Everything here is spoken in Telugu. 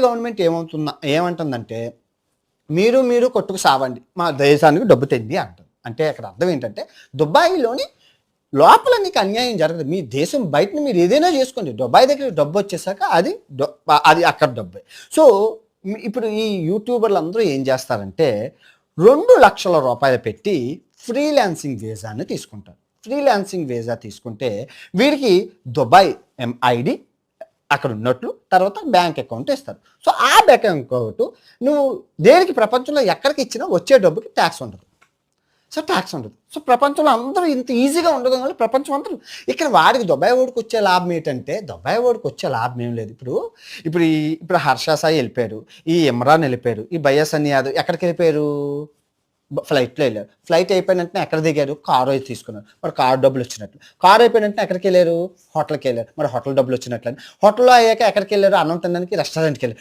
గవర్నమెంట్ ఏమంటుందంటే మీరు కొట్టుకు సావండి, మా దేశానికి డబ్బు తెండి అంటుంది. అంటే అక్కడ అర్థం ఏంటంటే దుబాయ్‌లోని లోపల నీకు అన్యాయం జరగదు. మీ దేశం బయటని మీరు ఏదైనా చేసుకోండి. దుబాయ్ దగ్గర డబ్బు వచ్చేసాక అది అక్కడ డబ్బే. సో ఇప్పుడు ఈ యూట్యూబర్లు అందరూ ఏం చేస్తారంటే ₹2,00,000 పెట్టి ఫ్రీలాన్సింగ్ వీసాని తీసుకుంటారు. ఫ్రీలాన్సింగ్ వీసా తీసుకుంటే వీడికి దుబాయ్ ఐడి అక్కడ ఉన్నట్లు, తర్వాత బ్యాంక్ అకౌంట్ ఇస్తారు. సో ఆ బ్యాంక్ అకౌంట్ నువ్వు దేనికి ప్రపంచంలో ఎక్కడికి ఇచ్చినా వచ్చే డబ్బుకి ట్యాక్స్ ఉండదు. సో ప్రపంచంలో అందరూ ఇంత ఈజీగా ఉండడం వల్ల ప్రపంచం అందరూ ఇక్కడ వాడికి దుబాయ్ వాడికి వచ్చే లాభం ఏంటంటే దుబాయ్ వాడికి వచ్చే లాభం ఏం లేదు. ఇప్పుడు హర్ష సాయి వెళ్ళిపోయారు, ఈ ఇమ్రాన్ వెళ్ళిపోయారు, ఈ బయస్ యాదవ్ ఎక్కడికి వెళ్ళిపోయారు? ఫ్లైట్లో వెళ్ళారు. ఫ్లైట్ అయిపోయిన వెంటనే ఎక్కడ దిగారు? కారు అయితే తీసుకున్నారు. మరి కారు డబ్బులు వచ్చినట్లు. కారు అయిపోయిన వెంటనే ఎక్కడికి వెళ్ళారు? హోటల్కి వెళ్ళారు. మరి హోటల్ డబ్బులు వచ్చినట్లు. హోటల్లో అయ్యాక ఎక్కడికి వెళ్ళారు? అన్నం తినడానికి రెస్టారెంట్కి వెళ్ళారు.